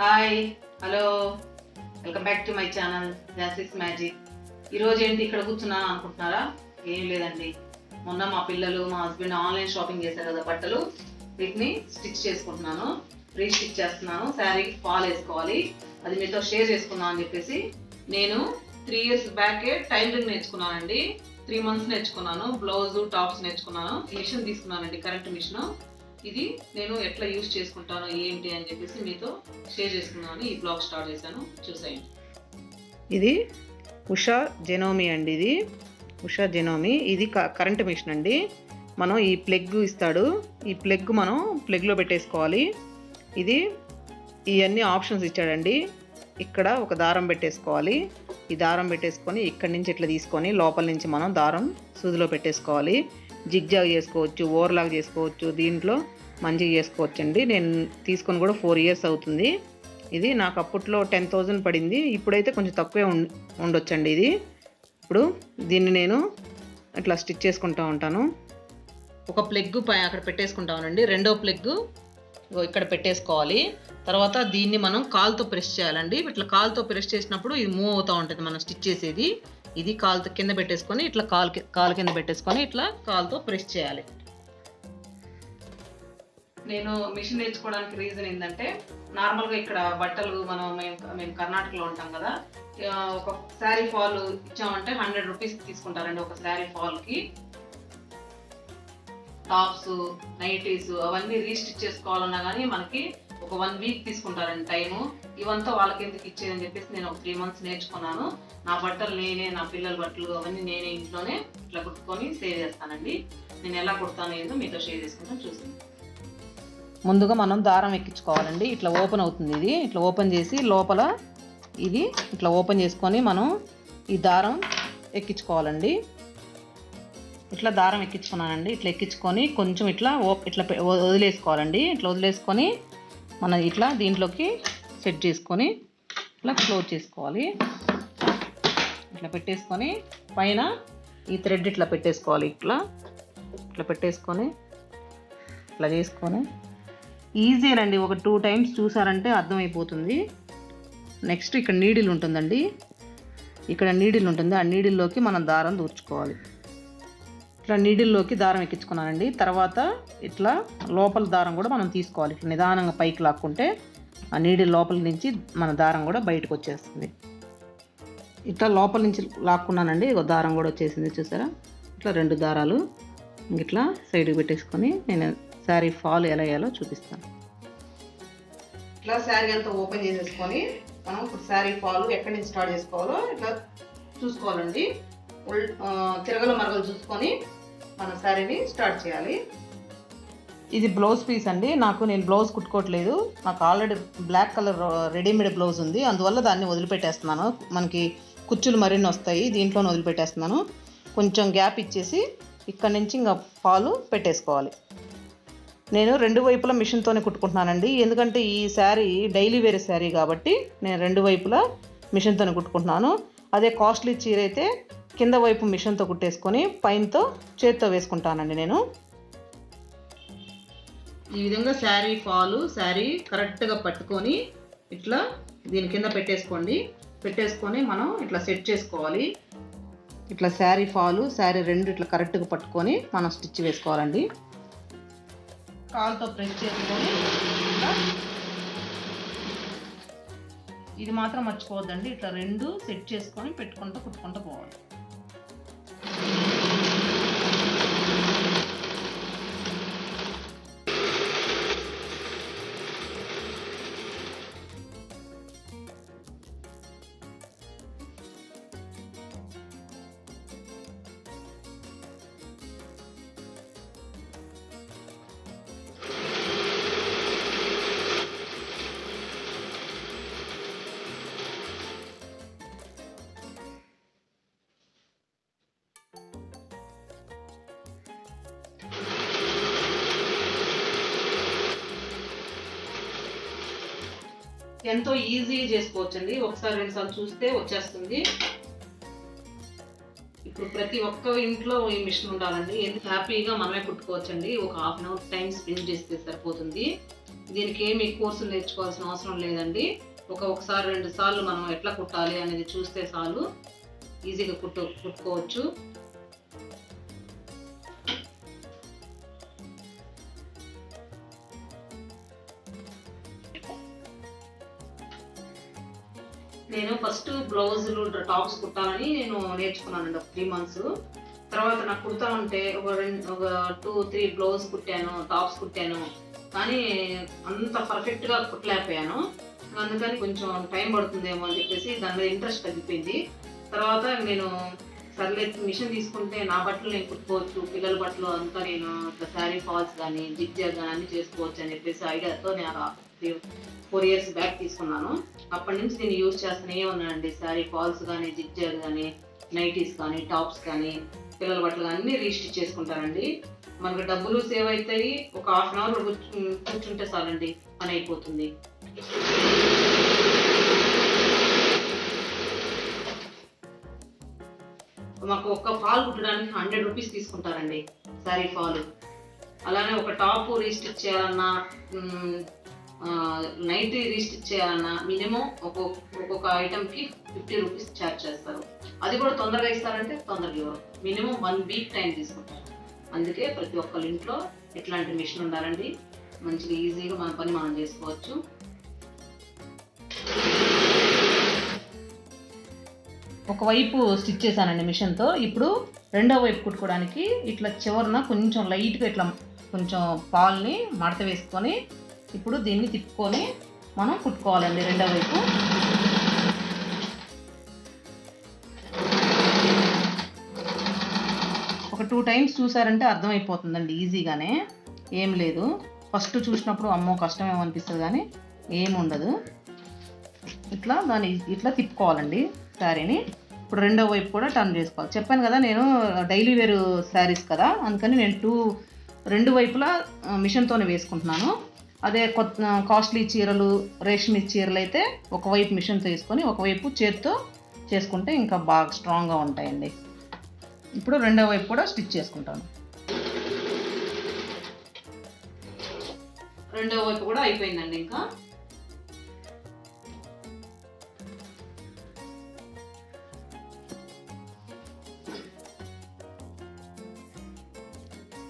Hi hello welcome back to my channel Jassi's magic. ఈరోజు ఏంటి ఇక్కడ కూర్చున్నాను అనుకుంటున్నారా? ఏం లేదండి, మొన్న మా పిల్లలు మా హస్బెండ్ ఆన్లైన్ షాపింగ్ చేశారు కదా బట్టలు, వీటిని స్టిచ్ చేసుకుంటున్నాను, ప్రీ స్టిచ్ చేస్తున్నాను. శారీకి ఫాల్ వేసుకోవాలి, అది మీతో షేర్ చేసుకున్నాను అని చెప్పేసి నేను 3 years బ్యాకే టైలరింగ్ నేర్చుకున్నానండి. 3 months నేర్చుకున్నాను, బ్లౌజ్ టాప్స్ నేర్చుకున్నాను. మిషన్ తీసుకున్నానండి, కరెంట్ మిషన్. ఇది నేను ఎట్లా యూజ్ చేసుకుంటాను ఏంటి అని చెప్పేసి మీతో షేర్ చేసుకున్నాను. ఈ బ్లాగ్ స్టార్ట్ చేశాను, చూసేయండి. ఇది ఉషా జెనోమి అండి, ఇది ఉషా జెనోమి. ఇది కరెంట్ మిషన్ అండి. మనం ఈ ప్లగ్ ఇస్తాడు, ఈ ప్లగ్ మనం ప్లగ్లో పెట్టేసుకోవాలి. ఇది ఇవన్నీ ఆప్షన్స్ ఇచ్చాడండి. ఇక్కడ ఒక దారం పెట్టేసుకోవాలి, ఈ దారం పెట్టేసుకొని ఇక్కడి నుంచి ఇట్లా తీసుకొని లోపల నుంచి మనం దారం సూదిలో పెట్టేసుకోవాలి. జిగ్జాగ్ చేసుకోవచ్చు, ఓవర్లాగ్ చేసుకోవచ్చు, దీంట్లో మంచిగా చేసుకోవచ్చు అండి. నేను తీసుకొని కూడా 4 years అవుతుంది. ఇది నాకు అప్పట్లో 10,000 పడింది, ఇప్పుడైతే కొంచెం తక్కువే ఉండొచ్చండి. ఇది ఇప్పుడు దీన్ని నేను ఇట్లా స్టిచ్ చేసుకుంటూ ఉంటాను. ఒక ప్లగ్ అక్కడ పెట్టేసుకుంటామండి, రెండో ప్లగ్ ఇక్కడ పెట్టేసుకోవాలి. తర్వాత దీన్ని మనం కాలుతో ప్రెస్ చేయాలండి. ఇట్లా కాలుతో ప్రెస్ చేసినప్పుడు ఇది మూవ్ అవుతూ ఉంటుంది మనం స్టిచ్ చేసేది. ఇది కాలుతో కింద పెట్టేసుకొని ఇట్లా కాలు కింద పెట్టేసుకొని ఇట్లా కాలుతో ప్రెస్ చేయాలి. నేను మిషన్ నేర్చుకోవడానికి రీజన్ ఏంటంటే, నార్మల్గా ఇక్కడ బట్టలు మేము కర్ణాటకలో ఉంటాం కదా, ఒక శారీ ఫాల్ ఇచ్చామంటే 100 rupees తీసుకుంటారండి ఒక శారీ ఫాల్కి. టాప్స్, నైటీస్ అవన్నీ రీస్టిచ్ చేసుకోవాలన్నా కానీ మనకి ఒక 1 week తీసుకుంటారండి టైము. ఇవంతా వాళ్ళకి ఎందుకు ఇచ్చేదని చెప్పేసి నేను ఒక 3 months నేర్చుకున్నాను. నా బట్టలు నేనే, నా పిల్లల బట్టలు అవన్నీ నేనే ఇంట్లోనే ఇట్లా కుట్టుకొని సేవ్ చేస్తానండి. నేను ఎలా కుడతాను ఏదో మీతో షేర్ చేసుకుంటాను, చూసింది. ముందుగా మనం దారం ఎక్కించుకోవాలండి. ఇట్లా ఓపెన్ అవుతుంది, ఇది ఇట్లా ఓపెన్ చేసి లోపల ఇది ఇట్లా ఓపెన్ చేసుకొని మనం ఈ దారం ఎక్కించుకోవాలండి. ఇట్లా దారం ఎక్కించుకున్నానండి. ఇట్లా ఎక్కించుకొని కొంచెం ఇట్లా వదిలేసుకోవాలండి. ఇట్లా వదిలేసుకొని మనం ఇట్లా దీంట్లోకి సెట్ చేసుకొని ఇట్లా క్లోజ్ చేసుకోవాలి. ఇట్లా పెట్టేసుకొని పైన ఈ థ్రెడ్ ఇట్లా పెట్టేసుకోవాలి. ఇట్లా పెట్టేసుకొని ఇట్లా చేసుకొని ఈజీనండి. ఒక 2 times చూసారంటే అర్థమైపోతుంది. నెక్స్ట్ ఇక్కడ నీడిల్ ఉంటుందండి, ఇక్కడ నీడిల్ ఉంటుంది. ఆ నీడిల్లోకి మనం దారం దూర్చుకోవాలి. ఇట్లా నీడిల్లోకి దారం ఎక్కించుకున్నానండి. తర్వాత ఇట్లా లోపల దారం కూడా మనం తీసుకోవాలి. ఇట్లా నిదానంగా పైకి లాక్కుంటే ఆ నీడిల్ లోపల నుంచి మన దారం కూడా బయటకు వచ్చేస్తుంది. ఇట్లా లోపల నుంచి లాక్కున్నానండి, ఒక దారం కూడా వచ్చేసింది చూసారా. ఇట్లా 2 దారాలు ఇట్లా సైడ్కి పెట్టేసుకొని నేను శారీ ఫాల్ ఎలా వేయాలో చూపిస్తాను. ఇట్లా శారీ అంతా ఓపెన్ చేసేసుకొని మనం ఇప్పుడు శారీ ఫాల్ ఎక్కడి నుంచి స్టార్ట్ చేసుకోవాలో ఇట్లా చూసుకోవాలండి. తిరగల మరగలు చూసుకొని మన శారీని స్టార్ట్ చేయాలి. ఇది బ్లౌజ్ పీస్ అండి. నేను బ్లౌజ్ కుట్టుకోవట్లేదు, నాకు already black colour readymade blouse ఉంది, అందువల్ల దాన్ని వదిలిపెట్టేస్తున్నాను. మనకి కుచ్చులు మరిన్ని వస్తాయి, దీంట్లోనే వదిలిపెట్టేస్తున్నాను. కొంచెం గ్యాప్ ఇచ్చేసి ఇక్కడ నుంచి ఇంకా ఫాలు పెట్టేసుకోవాలి. నేను 2 వైపులా మిషన్తోనే కుట్టుకుంటున్నానండి, ఎందుకంటే ఈ శారీ డైలీ వేర్ శారీ కాబట్టి నేను 2 వైపులా మిషన్తోనే కుట్టుకుంటున్నాను. అదే కాస్ట్లీ చీర అయితే కింద వైపు మిషన్తో కుట్టేసుకొని పైనతో చేత్తో వేసుకుంటానండి. నేను ఈ విధంగా శారీ కరెక్ట్గా పట్టుకొని ఇట్లా దీని కింద పెట్టేసుకొని మనం ఇట్లా సెట్ చేసుకోవాలి. ఇట్లా శారీ 2 ఇట్లా కరెక్ట్గా పట్టుకొని మనం స్టిచ్ వేసుకోవాలండి. కాలుతో ప్రెస్ చేసుకొని ఇది మాత్రం మర్చిపోవద్దండి. ఇట్లా 2 సెట్ చేసుకొని కుట్టుకుంటూ పోవాలి. ఎంతో ఈజీ చేసుకోవచ్చండి, ఒకసారి 2 సార్లు చూస్తే వచ్చేస్తుంది. ఇప్పుడు ప్రతి ఒక్క ఇంట్లో ఈ మిషన్ ఉండాలండి, హ్యాపీగా మనమే కుట్టుకోవచ్చండి. ఒక 1/2 hour టైం స్పెండ్ చేస్తే సరిపోతుంది. దీనికి ఏమి కోర్సులు నేర్చుకోవాల్సిన అవసరం లేదండి. ఒకసారి 2 సార్లు మనం ఎట్లా కుట్టాలి అనేది చూస్తే చాలు, ఈజీగా కుట్టుకోవచ్చు. నేను ఫస్ట్ బ్లౌజులు టాప్స్ కుట్టాలని నేను నేర్చుకున్నానండి ఒక 3 మంత్స్. తర్వాత నాకు కుడతా ఉంటే ఒక 2-3 బ్లౌజ్ కుట్టాను, టాప్స్ కుట్టాను, కానీ అంత పర్ఫెక్ట్గా కుట్టలేకపోయాను. అందుకని కొంచెం టైం పడుతుందేమో అని చెప్పేసి దాని మీద ఇంట్రెస్ట్ తగ్గిపోయింది. తర్వాత నేను సర్లే మిషన్ తీసుకుంటే నా బట్టలు నేను కుట్టుకోవచ్చు, పిల్లల బట్టలు అంతా నేను ఇట్లా శారీ ఫాల్స్ కానీ జిగ్జాగ్ కానీ అన్నీ చేసుకోవచ్చు అని చెప్పేసి ఐడియాతో నేను 4 ఇయర్స్ బ్యాక్ తీసుకున్నాను. అప్పటి నుంచి నేను యూజ్ చేస్తూనే ఉన్నానండి. శారీ ఫాల్స్ కానీ జిగ్జాగ్ కానీ నైటీస్ కానీ టాప్స్ కానీ పిల్లల బట్టలు అన్నీ రీస్టిచ్ చేసుకుంటానండి. మనకు డబ్బులు సేవ్ అవుతాయి. ఒక ½ అన్ అవర్ కూర్చుంటే చాలండి, పని అయిపోతుంది. మాకు ఒక ఫాల్ కుట్టడానికి 100 రూపీస్ తీసుకుంటారండి, శారీ ఫాల్. అలానే ఒక టాప్ రీస్టిచ్ చేయాలన్నా, నైట్ రీస్టిచ్ చేయాలన్నా మినిమం ఒక్కొక్క ఐటమ్కి 50 రూపీస్ ఛార్జ్ చేస్తారు. అది కూడా తొందరగా ఇస్తారంటే తొందరగా ఇవ్వరు, మినిమం 1 వీక్ టైం తీసుకుంటారు. అందుకే ప్రతి ఒక్కరి ఇంట్లో ఇట్లాంటి మిషన్ ఉండాలండి. మంచిగా ఈజీగా మన పని మనం చేసుకోవచ్చు. ఒకవైపు స్టిచ్ చేశానండి మిషన్తో. ఇప్పుడు రెండో వైపు కుట్టుకోవడానికి ఇట్లా చివరన కొంచెం లైట్గా ఇట్లా కొంచెం పాల్ని మడత వేసుకొని ఇప్పుడు దీన్ని తిప్పుకొని మనం కుట్టుకోవాలండి రెండో వైపు. ఒక 2 టైమ్స్ చూసారంటే అర్థమైపోతుందండి ఈజీగానే, ఏం లేదు. ఫస్ట్ చూసినప్పుడు అమ్మో కష్టమేమో అనిపిస్తుంది, కానీ ఏముండదు. దాన్ని ఇట్లా తిప్పుకోవాలండి శారీని. ఇప్పుడు రెండో వైపు కూడా టర్న్ చేసుకోవాలి. చెప్పాను కదా నేను డైలీ వేర్ శారీస్ కదా, అందుకని నేను రెండు వైపులా మిషన్తోనే వేసుకుంటున్నాను. అదే కాస్ట్లీ చీరలు, రేష్మి చీరలు అయితే ఒకవైపు మిషన్తో వేసుకొని ఒకవైపు చేతితో చేసుకుంటే ఇంకా బాగా స్ట్రాంగ్గా ఉంటాయండి. ఇప్పుడు రెండో వైపు కూడా స్టిచ్ చేసుకుంటాను. రెండో వైపు కూడా అయిపోయిందండి. ఇంకా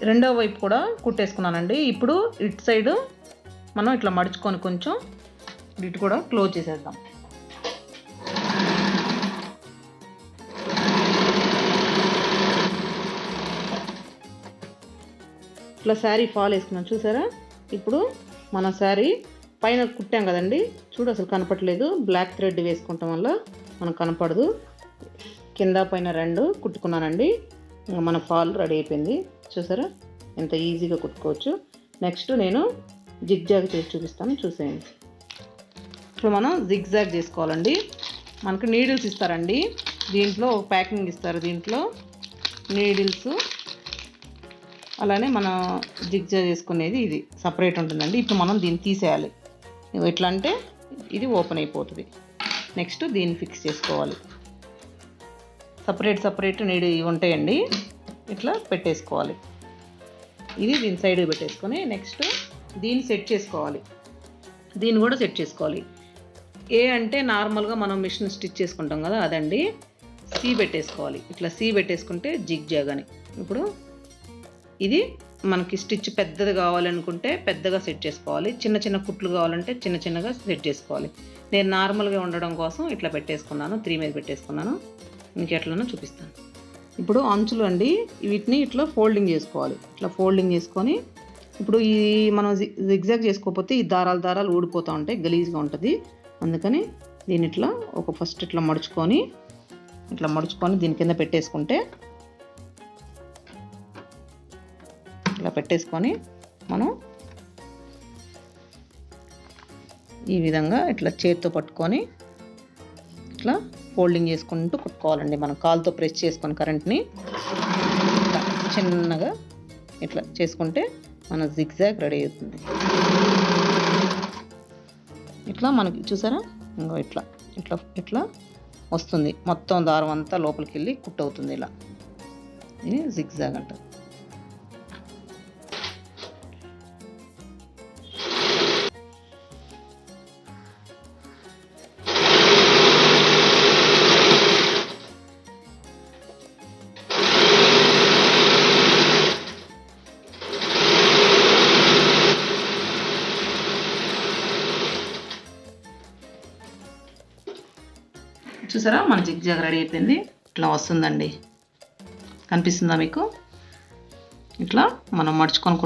రెండో వైపు కూడా కుట్టేసుకున్నానండి. ఇప్పుడు ఇటు సైడ్ మనం ఇట్లా మడుచుకొని కొంచెం ఇటు కూడా క్లోజ్ చేసేద్దాం. ఇట్లా శారీ ఫాల్ వేసుకున్నాం చూసారా. ఇప్పుడు మన శారీ పైన కుట్టాం కదండి, చూడు అసలు కనపడలేదు. బ్లాక్ థ్రెడ్ వేసుకుంటాం వల్ల మనకు కనపడదు. కింద పైన 2 కుట్టుకున్నానండి. మన ఫాల్ రెడీ అయిపోయింది. చూసారా ఎంత ఈజీగా కుట్టుకోవచ్చు. నెక్స్ట్ నేను జిగ్జాగ్ చేసి చూపిస్తాను, చూసేయండి. ఇప్పుడు మనం జిగ్జాగ్ చేసుకోవాలండి. మనకు నీడిల్స్ ఇస్తారండి, దీంట్లో ప్యాకింగ్ ఇస్తారు, దీంట్లో నీడిల్స్. అలానే మన జిగ్జాగ్ చేసుకునేది ఇది సపరేట్ ఉంటుందండి. ఇప్పుడు మనం దీన్ని తీసేయాలి. ఎట్లా అంటే ఇది ఓపెన్ అయిపోతుంది. నెక్స్ట్ దీన్ని ఫిక్స్ చేసుకోవాలి. సపరేట్ నీడి ఉంటాయండి, ఇట్లా పెట్టేసుకోవాలి. ఇది దీని సైడ్ పెట్టేసుకొని నెక్స్ట్ దీన్ని సెట్ చేసుకోవాలి. దీన్ని కూడా సెట్ చేసుకోవాలి. ఏ అంటే నార్మల్గా మనం మిషన్ స్టిచ్ చేసుకుంటాం కదా అదండి. సి పెట్టేసుకోవాలి. ఇట్లా సి పెట్టేసుకుంటే జిగ్జాగ్ అని. ఇప్పుడు ఇది మనకి స్టిచ్ పెద్దది కావాలనుకుంటే పెద్దగా సెట్ చేసుకోవాలి, చిన్న కుట్లు కావాలంటే చిన్నగా సెట్ చేసుకోవాలి. నేను నార్మల్గా ఉండడం కోసం ఇట్లా పెట్టేసుకున్నాను, 3 మీద పెట్టేసుకున్నాను. ఇంకెట్లనో చూపిస్తాను. ఇప్పుడు అంచులు అండి, వీటిని ఇట్లా ఫోల్డింగ్ చేసుకోవాలి. ఇట్లా ఫోల్డింగ్ చేసుకొని ఇప్పుడు ఈ మనం జిగ్జాగ్ చేసుకోకపోతే ఈ దారాలు ఊడిపోతూ ఉంటాయి, గలీజ్గా ఉంటుంది. అందుకని దీన్ని ఇట్లా ఫస్ట్ ఇట్లా మడుచుకొని దీని కింద పెట్టేసుకుంటే, ఇట్లా పెట్టేసుకొని మనం ఈ విధంగా ఇట్లా చేతితో పట్టుకొని ఇట్లా ఫోల్డింగ్ చేసుకుంటూ కుట్టుకోవాలండి. మనం కాలుతో ప్రెస్ చేసుకొని కరెంట్ని చిన్నగా ఇట్లా చేసుకుంటే మన జిగ్జాగ్ రెడీ అవుతుంది. ఇట్లా మనకి చూసారా, ఇంకో ఇట్లా వస్తుంది. మొత్తం దారం అంతా లోపలికి వెళ్ళి కుట్ అవుతుంది. ఇలా ఇది జిగ్జాగ్ అంటారు. చూసారా మన జిగ్జాగ్ రెడీ అయిపోయింది. ఇట్లా వస్తుందండి, కనిపిస్తుందా మీకు? ఇట్లా మనం మడుచుకొని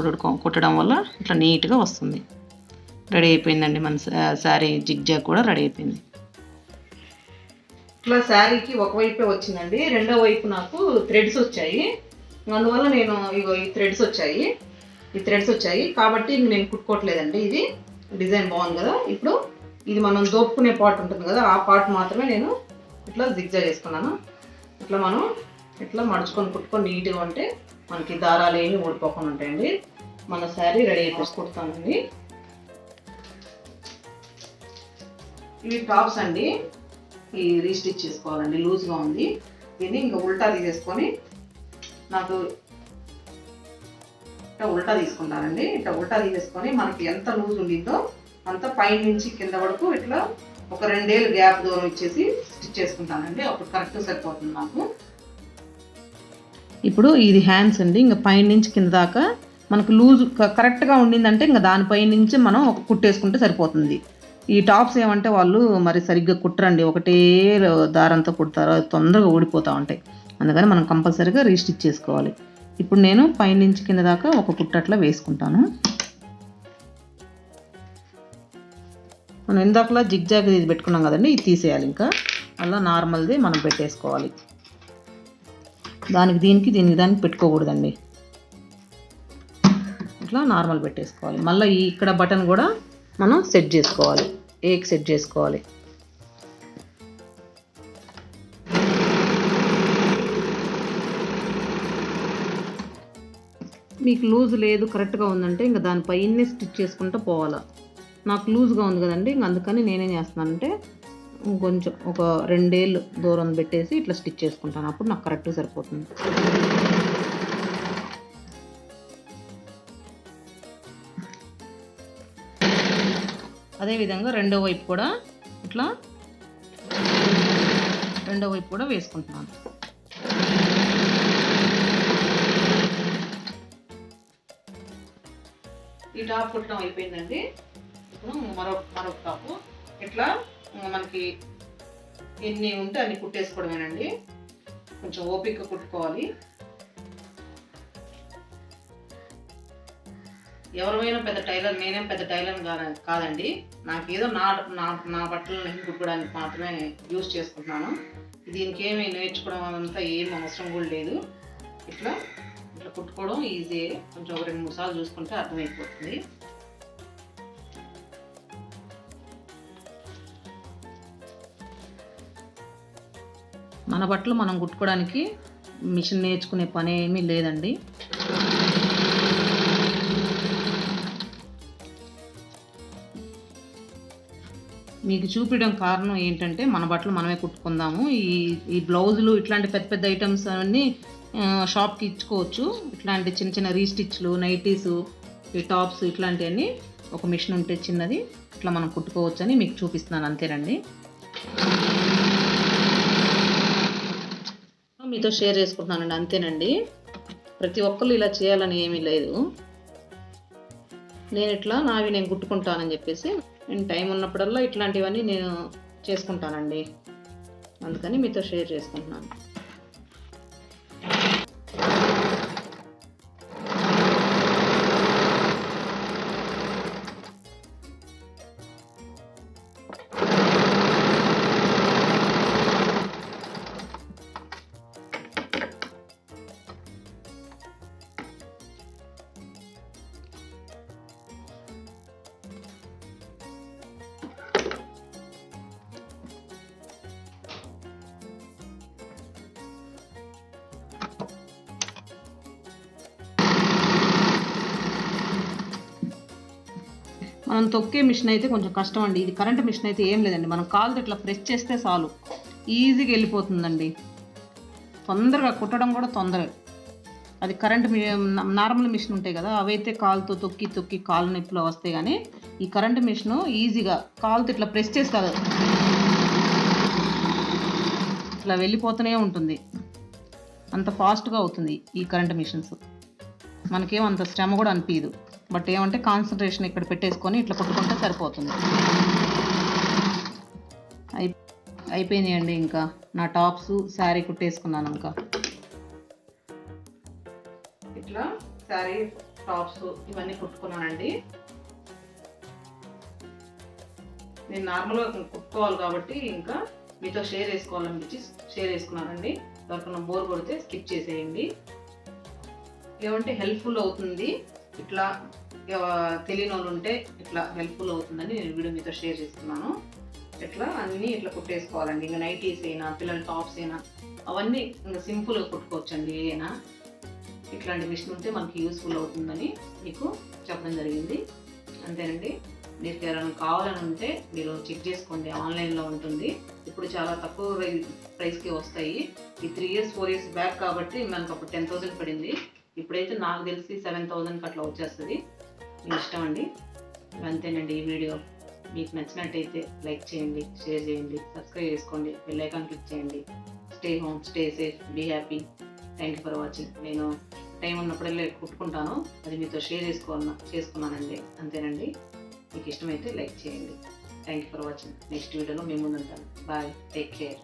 కుట్టడం వల్ల ఇట్లా నీట్గా వస్తుంది. రెడీ అయిపోయిందండి మన శారీ జిగ్జాగ్ కూడా రెడీ అయిపోయింది. ఇట్లా శారీకి ఒకవైపే వచ్చిందండి, రెండో వైపు నాకు థ్రెడ్స్ వచ్చాయి. అందువల్ల నేను ఇగో ఈ థ్రెడ్స్ వచ్చాయి కాబట్టి ఇంక నేను కుట్టుకోవట్లేదండి. ఇది డిజైన్ బాగుంది కదా. ఇప్పుడు ఇది మనం దోపుకునే పార్ట్ ఉంటుంది కదా, ఆ పార్ట్ మాత్రమే నేను ఇట్లా జిగ్జాగ్ వేసుకున్నాను. ఇట్లా మనం ఇట్లా మడుచుకొని కుట్టుకొని నీట్గా ఉంటే మనకి దారాలు ఏమి ఊడిపోకుండా ఉంటాయండి. మన శారీ రెడీ అయిపోయి కుడతానండి. ఇవి టాప్స్ అండి, ఈ రీస్టిచ్ చేసుకోవాలండి. లూజ్గా ఉంది, దీన్ని ఇంకా ఉల్టా తీసేసుకొని నాకు ఇట్లా ఉల్టా తీసుకుంటానండి. ఇట్లా ఉల్టా తీసేసుకొని మనకి ఎంత లూజ్ ఉండిందో అంత పైన నుంచి కింద వరకు ఇట్లా ఒక 2 ఏళ్ళు గ్యాప్ దూరం ఇచ్చేసి స్టిచ్ చేసుకుంటానండి. అప్పుడు కరెక్ట్ సరిపోతుంది నాకు. ఇప్పుడు ఇది హ్యాండ్స్ అండి, ఇంకా పైన నుంచి కింద దాకా మనకు లూజ్ కరెక్ట్గా ఉండిందంటే ఇంకా దానిపై నుంచి మనం ఒక కుట్టేసుకుంటే సరిపోతుంది. ఈ టాప్స్ ఏమంటే వాళ్ళు మరి సరిగ్గా కుట్టరండి, ఒకటే దారంతో కుడతారు, అది తొందరగా ఊడిపోతూ ఉంటాయి. అందుకని మనం కంపల్సరీగా రీస్టిచ్ చేసుకోవాలి. ఇప్పుడు నేను పైనుంచి కింద దాకా ఒక కుట్టట్లా వేసుకుంటాను. మనం ఇందాకలా జిగ్జాగ్ ఇది పెట్టుకున్నాం కదండి, ఇది తీసేయాలి. ఇంకా అలా నార్మల్ది మనం పెట్టేసుకోవాలి. దీనికి పెట్టుకోకూడదండి, ఇట్లా నార్మల్ పెట్టేసుకోవాలి. మళ్ళీ ఇక్కడ బటన్ కూడా మనం సెట్ చేసుకోవాలి, సెట్ చేసుకోవాలి. మీకు లూజ్ లేదు కరెక్ట్గా ఉందంటే ఇంకా దానిపైనే స్టిచ్ చేసుకుంటూ పోవాలా. నాకు లూజ్గా ఉంది కదండి, ఇంక అందుకని నేనేం చేస్తున్నానంటే కొంచెం ఒక 2 ఏళ్ళు దూరం పెట్టేసి ఇట్లా స్టిచ్ చేసుకుంటాను. అప్పుడు నాకు కరెక్ట్గా సరిపోతుంది. అదేవిధంగా రెండో వైపు కూడా వేసుకుంటున్నాను. ఈ టాప్ కుట్టడం అయిపోయిందండి. ఇప్పుడు మరొక టాపు ఇట్లా మనకి ఎన్ని ఉంటే అన్ని కుట్టేసుకోవడమేనండి. కొంచెం ఓపిక కుట్టుకోవాలి. ఎవరైనా పెద్ద టైలర్, నేనేం పెద్ద టైలర్ కాదండి. నాకేదో నా బట్టలు నేను కుట్టుకోవడానికి మాత్రమే యూజ్ చేసుకుంటున్నాను. దీనికి ఏమి నేర్చుకోవడం అంతా ఏం అవసరం కూడా లేదు. ఇట్లా కుట్టుకోవడం ఈజీ. కొంచెం 2-3 సార్లు చూసుకుంటే అర్థమైపోతుంది. మన బట్టలు మనం కుట్టుకోవడానికి మిషన్ నేర్చుకునే పని ఏమీ లేదండి. మీకు చూపించడం కారణం ఏంటంటే మన బట్టలు మనమే కుట్టుకుందాము. ఈ బ్లౌజులు ఇట్లాంటి పెద్ద పెద్ద ఐటమ్స్ అన్నీ షాప్కి ఇచ్చుకోవచ్చు. ఇట్లాంటి చిన్న చిన్న రీస్టిచ్లు, నైటీసు, ఈ టాప్స్ ఇట్లాంటివన్నీ ఒక మిషన్ ఉంటే చిన్నది ఇట్లా మనం కుట్టుకోవచ్చు అని మీకు చూపిస్తున్నాను, అంతేనండి. మీతో షేర్ చేసుకుంటున్నానండి, అంతేనండి. ప్రతి ఒక్కరు ఇలా చేయాలని ఏమీ లేదు. నేను ఇట్లా నేను కుట్టుకుంటానని చెప్పేసి నేను టైం ఉన్నప్పుడల్లా ఇట్లాంటివన్నీ నేను చేసుకుంటానండి. అందుకని మీతో షేర్ చేసుకుంటున్నాను. మనం తొక్కే మిషన్ అయితే కొంచెం కష్టం అండి. ఇది కరెంట్ మిషన్ అయితే ఏం లేదండి, మనం కాలుతో ఇట్లా ప్రెస్ చేస్తే చాలు, ఈజీగా వెళ్ళిపోతుందండి. తొందరగా కుట్టడం కూడా తొందరగా. అది కరెంట్ నార్మల్ మిషన్ ఉంటాయి కదా, అవైతే కాలుతో తొక్కి కాలు నొప్పులు వస్తాయి. కానీ ఈ కరెంట్ మిషన్ ఈజీగా కాలుతో ఇట్లా ప్రెస్ చేస్తారు, ఇట్లా వెళ్ళిపోతూనే ఉంటుంది. అంత ఫాస్ట్గా అవుతుంది ఈ కరెంట్ మిషన్స్. మనకేం అంత శ్రమ కూడా అనిపించదు. బట్ ఏమంటే కాన్సన్ట్రేషన్ ఇక్కడ పెట్టేసుకొని ఇట్లా కుట్టుకుంటే సరిపోతుంది. అయిపోయినాయండి. ఇంకా నా టాప్స్ శారీ కుట్టేసుకున్నాను. ఇంకా ఇట్లా శారీ టాప్స్ ఇవన్నీ కుట్టుకున్నానండి. నేను నార్మల్గా కుట్టుకోవాలి కాబట్టి ఇంకా మీతో షేర్ చేసుకోవాలనిపించి షేర్ చేసుకున్నానండి. ఎవరికైనా బోర్ కొడితే స్కిప్ చేసేయండి. ఏమంటే హెల్ప్ఫుల్ అవుతుంది, ఇట్లా తెలియని వాళ్ళు ఉంటే ఇట్లా హెల్ప్ఫుల్ అవుతుందని నేను వీడియో మీతో షేర్ చేస్తున్నాను. ఇట్లా అన్నీ ఇట్లా కుట్టేసుకోవాలండి. ఇంకా నైటీస్ అయినా పిల్లల టాప్స్ అయినా అవన్నీ ఇంకా సింపుల్గా కుట్టుకోవచ్చండి. ఏదైనా ఇట్లాంటి మిషన్ ఉంటే మనకి యూస్ఫుల్ అవుతుందని మీకు చెప్పడం జరిగింది. అంతేనండి. మీకు ఎవరైనా కావాలని ఉంటే మీరు చెక్ చేసుకోండి, ఆన్లైన్లో ఉంటుంది. ఇప్పుడు చాలా తక్కువ ప్రైస్కి వస్తాయి. ఈ 3 years 4 years బ్యాక్ కాబట్టి మనకు అప్పుడు 10,000 పడింది. ఇప్పుడైతే నాకు తెలిసి 7,000కి అట్లా వచ్చేస్తుంది. మీ ఇష్టం అండి. అంతేనండి. ఈ వీడియో మీకు నచ్చినట్టయితే లైక్ చేయండి, షేర్ చేయండి, సబ్స్క్రైబ్ చేసుకోండి, బెల్ ఐకాన్ క్లిక్ చేయండి. Stay home, stay safe, be happy. Thank you for watching. నేను టైం ఉన్నప్పుడల్లా కుట్టుకుంటాను, అది మీతో షేర్ చేసుకున్నానండి. అంతేనండి. మీకు ఇష్టమైతే లైక్ చేయండి. Thank you for watching. Next వీడియోలో మేము ముందుంటాను. Bye, take care.